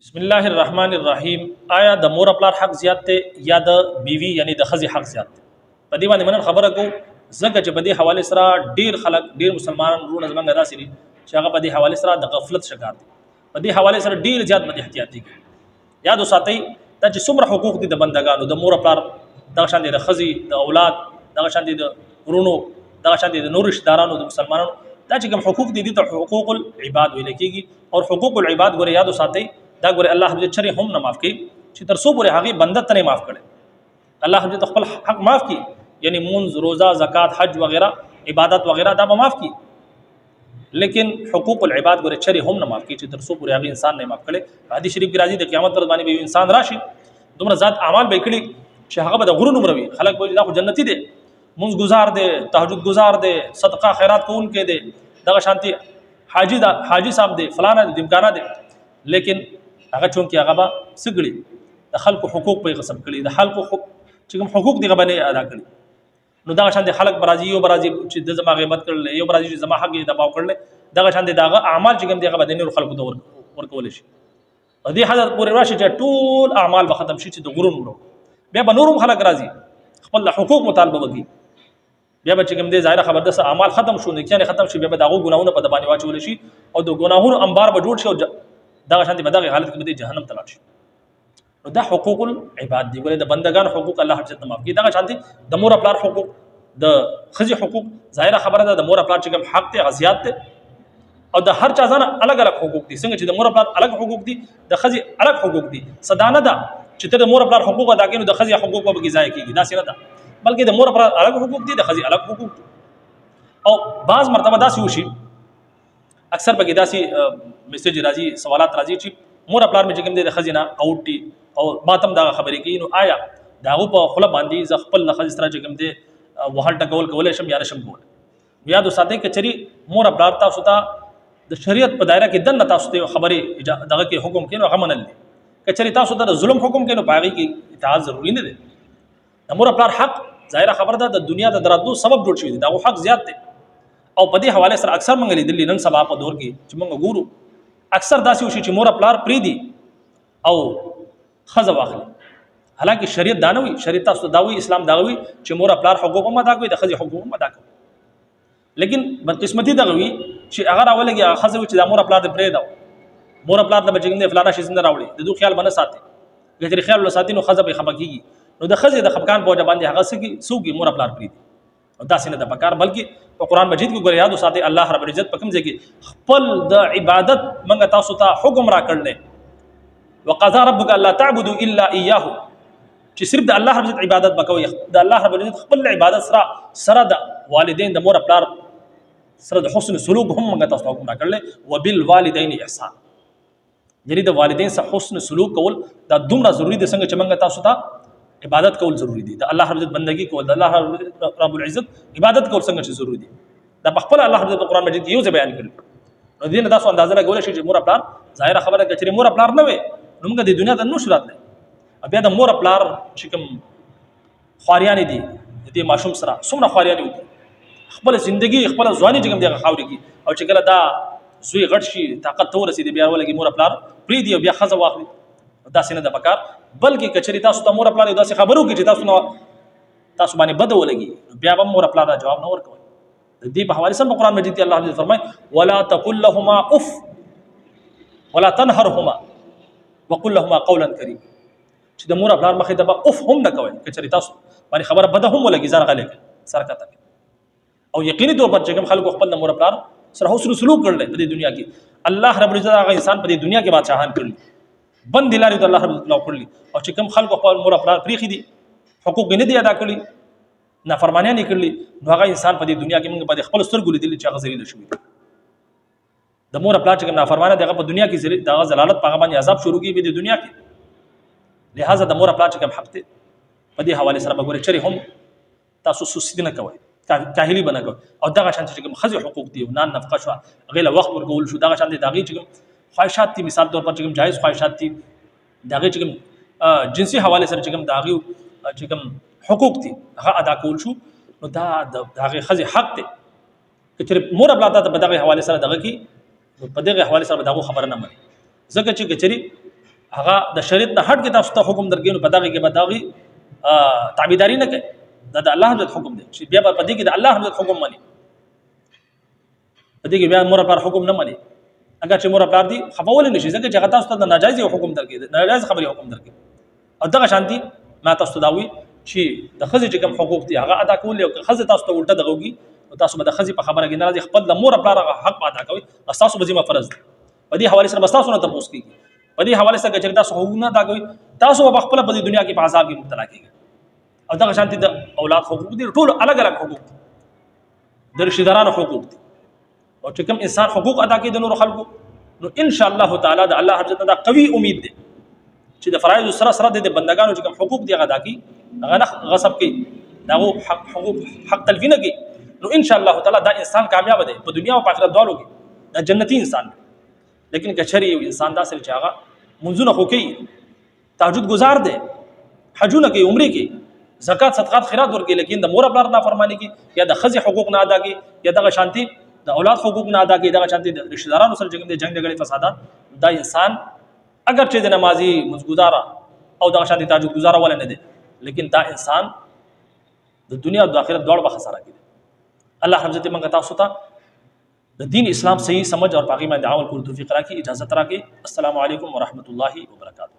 بسم الله الرحمن الرحیم. آیا د مور پلار حق زیات دی یا د بیوی یعنی د خزي حق زیات دی؟ په دې باندې من خبره کو زګه چې په دې حواله سره ډیر خلک ډیر مسلمانان ورونه زمونږ داسې دي چې هغه په دې حواله سره د غفلت شکار دي. په دې حواله سره ډیر زیات بد احتیاطي کوي. یاد وساتئ دا چې څومره حقوق دي د بندګانو د مور پلار دغه شان دي د خزي د اولاد دغه شان دي د ورونو دغه شان دي د نور رشتہ دارانو د مسلمانانو دا چې کوم حقوق دي د حقوق العباد ویل کېږي. او حقوق العباد ګوره یاد وساتئ دا ګوره الله حضرت چره هم نه معاف کړي چې تر څو پورې هغه بنده ته نه معاف کړي الله حضرت خپل حق معاف کړي یعنی منځ روزه زکات حج وغیرہ عبادت وغیرہ دا به معاف کړي لیکن حقوق العباد ګوره چره هم نه معاف کړي چې تر څو پورې هغه انسان نه معاف کړي. حدیث شریف کې راځي د قیامت پر باندې به انسان راشي دومره ذات اعمال به کړي چې هغه به د غرونو مروي خلک به دا خو جنتی دي منځ گزار دي تهجد گزار دي صدقه خیرات کوونکې دي دغه شانتي حاجی صاحب دي فلانا دي امکانات دي لیکن هغه چون کې هغه به سګړي د خلکو حقوق په غصب کړي د خلکو چې کوم حقوق دي غو نه ادا کړي نو دا شان دي خلک برازي یو برازي چې د زما غیبت کړل یو برازي چې زما حق یې دباو کړل دا شان دي داغه اعمال چې کوم دي هغه د نور خلکو د ورکول شي او دې حالت پورې راشي چې ټول اعمال به ختم شي چې د غرون ورو بیا به نورم خلک راځي خپل حقوق مطالبه وکړي بیا به چې کوم دي ظاهر خبر ده اعمال ختم شو نه کېنه ختم شي بیا به داغو ګناونه په دبانې واچول شي او د ګناهونو انبار به جوړ شي دا شانتي بدغه حالت کې به جهنم تلاړ شي. نو دا حقوق العباد دي ګوره د بندگان حقوق الله حضرت معاف کړي دا شانتي د مور خپل حقوق د خزي حقوق ظاهر خبره ده د مور خپل چې کوم حق ته غزيات ته او د هر چا ځان الګ الګ حقوق دي څنګه چې د مور خپل الګ حقوق دي د خزي الګ حقوق دي صدانه ده چې ته د مور خپل حقوق ادا کړي نو د خزي حقوق به ځای کېږي دا سره ده بلکې د مور خپل الګ حقوق دي د خزي الګ حقوق دي. او بعض مرتبه داسې وشي اکثر به داسې میسج راځي سوالات راځي چې مور خپل مې کوم د خزینه اوټي او ماتم دا خبرې کوي نو آیا داغه په خپل باندې ز خپل خزې سره چې کوم د وهل ټکول کولای شم یا نشم کول. یاد وساتئ کچري مور خپل تاسو ته د شریعت په دایره کې دنه تاسو ته خبرې دغه کې حکم کینو هغه منل کچري تاسو ته ظلم حکم کینو پاغي کې اطاعت ضروری نه دی. د مور خپل حق ظاهر خبر ده د دنیا د درادو سبب جوړ شوی دی دا حق زیات دی او په دې حواله سره اکثر منګلې دلی نن سبا په دور کې چې موږ ګورو اکثر داسې وشي چې مور خپل پری دي او خزه واخلي حالانکه شریعت دانوي شریعت تاسو داوي اسلام داوي چې مور خپل حقوق هم ادا کوي د خزه حقوق هم ادا کوي لیکن بدقسمتي دغوي چې هغه راولګي خزه چې د مور خپل د پری دا مور خپل د بچنګ نه فلانا شي زنده راوړي د دوه خیال باندې ساتي ګټري خیال ول ساتي نو خزه به خپکیږي نو د خزه د خپکان په وجه باندې هغه سږي مور خپل پری دي او دا سینه د پکار بلکې په قران مجید کې ګور یاد وساتئ الله رب العزت په کوم ځای کې خپل د عبادت منګه تاسو ته حکم را کړل وقضى ربك الا تعبدوا الا اياه چې صرف د الله رب العزت عبادت وکوي د الله رب العزت خپل عبادت سره د والدین د مور خپل سره د حسن سلوک هم منګه تاسو حکم را کړل وبالوالدین احسان یعنی د والدین سره حسن سلوک کول دا دومره ضروری دي څنګه چې منګه تاسو ته عبادت کول ضروری دي د الله رب العزت بندگی کول د الله رب العزت عبادت کول څنګه چې ضروری دي دا په خپل الله رب العزت قرآن مجید کې یو بیان کړل نو دین تاسو اندازه لګول شي چې مور خپل ظاهر خبره کوي چې مور خپل نه وي نو موږ د دنیا ته نو شرات نه بیا د مور خپل چې کوم خواریان دي د دې ماشوم سره څومره خواریان دي خپل ژوندۍ خپل ځواني چې کوم دی خاوري کی او چې کله دا زوی غټ شي طاقت تور رسیدي بیا ولګي مور خپل پری دی بیا خزه واخلي دا سینه د پکار بلکې کچري تاسو ته مور خپل داسې خبرو کې چې تاسو باندې بد ولګي بیا به مور خپل جواب نه ورکوي. د دې په حواله سره قرآن مجید کې الله تعالی فرمایي ولا تقل لهما اف ولا تنهرهما وقل لهما قولا كريما چې د مور خپل مخې ته اف هم نه کوي کچري تاسو باندې خبره بد هم ولګي ځان غلې سرکته او یقیني طور پر چې کوم خلکو خپل د مور خپل سره حسن سلوک کړل په دې دنیا کې الله رب العزت هغه انسان په دې دنیا کې بادشاہان کړل بند لاري د الله رب العزت کړلی او چې کوم خلکو خپل مور خپل پریخي دي حقوق نه دي ادا کړی نافرمانیاں نکړلی نو هغه انسان په دې دنیا کې موږ په خپل سترګو لیدل چې هغه ذلیل شوی د مور خپل چې نافرمانه دغه په دنیا کې ذلیل دغه زلالت په باندې عذاب شروع کیږي په دنیا کې لہذا د مور خپل چې کوم حق ته په دې حواله سره وګورئ چې هم تاسو سوسید نه کوئ کاهلی بنا کوي او دغه شان چې کوم خزي حقوق دي نان نفقه شو غیله وخت ورکول شو دغه شان دي دغه چې خواهشات دي مثال طور پر چې کوم جایز خواهشات دي دغه چې کوم جنسي حواله سره چې کوم دغه چې کوم حقوق دي هغه ادا کول شو نو دا دغه خزي حق دي چې مور خپل ته په دغه حواله سره دغه کې په دغه حواله سره دغه خبره نه مانی ځکه چې کچري هغه د شریعت نه هټ کې تاسو ته حکم درکې نو په دغه کې به دغه تابعداري نه کوي دا د الله حضرت حکم دی چې بیا په دې کې د الله حضرت حکم مني په دې کې بیا مور پر حکم نه مني اگر چې مور پر دي خپول نشي ځکه چې هغه تاسو ته د ناجایز حکم درکې ناجایز خبري حکم درکې او دغه شانتي ما تاسو ته داوي چې د خزې چې کوم حقوق دي هغه ادا کول او خزې تاسو ته الټه دغوږي او تاسو به د خزې په خبره کې ناراضي خپل د مور پر حق ادا کوي تاسو به ذمہ فرض دي په دې حواله سره بس تاسو نه تاسو کیږي په دې حواله سره چې تاسو حقوق نه ادا کوي تاسو په خپل په دنیا کې په عذاب کې مبتلا کیږي او دغه شانتي د اولاد حقوق دي ټول الګ الګ حقوق دي د رشتہ دارانو حقوق دي او چې کوم انسان حقوق ادا کوي د نور خلکو نو ان شاء الله تعالی د الله حضرت دا قوي امید ده چې د فرایض سره سره د بندگانو چې کوم حقوق دي ادا کوي هغه نه غصب کوي دغه حقوق حق تلفي نه کوي نو ان شاء الله تعالی دا انسان کامیاب دی په دنیا او په آخرت دواړو کې دا جنتی انسان دی لیکن کچری یو انسان دا سره چې هغه منځونه خو کوي تهجد گزار دی حجونه کوي عمره کوي زکات صدقات خیرات ورکوي لیکن د مور خپل نافرمانی کوي یا د خزي حقوق نه ادا کوي یا دغه شانتي د اولاد حقوق نه ادا کوي دغه شانتي د رشتہ دارانو سره جنگ جګړې فسادات دا انسان اگر چې د نمازي مزګزاره او دغه شانتي تهجد گزاره ول نه دي لیکن دا انسان د دنیا او د آخرت دواړو په خساره کې الله حضرت منګه تاسو ته د دین اسلام صحیح سمجھ اور باقی میں عمل کو توفیق راکړي اجازه راکړي السلام علیکم ورحمۃ اللہ وبرکاتہ